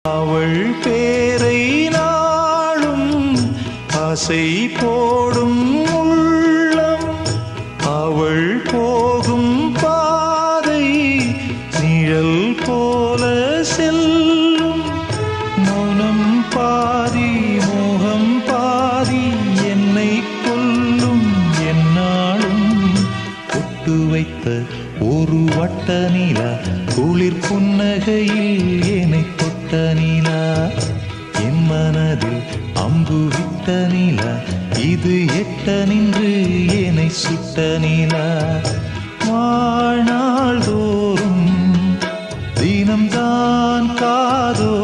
அவள் பேரை நாளும் ஆசை போடும் உள்ளம், அவள் போகும் பாதை நிழல் போல செல்லும். மௌனம் பாதி மோகம் பாதி என்னை கொல்லும் என்னாலும். ஒட்டு வைத்த ஒரு வட்ட நிலா குளிர் புன்னகையில் என்னை தொட்ட நிலா, என் மனதில் அம்பு விட்ட நிலா, இது எட்ட நின்று என்னை சுட்ட நிலா. வாழ்நாள் தோறும் தினம்தான் காதோ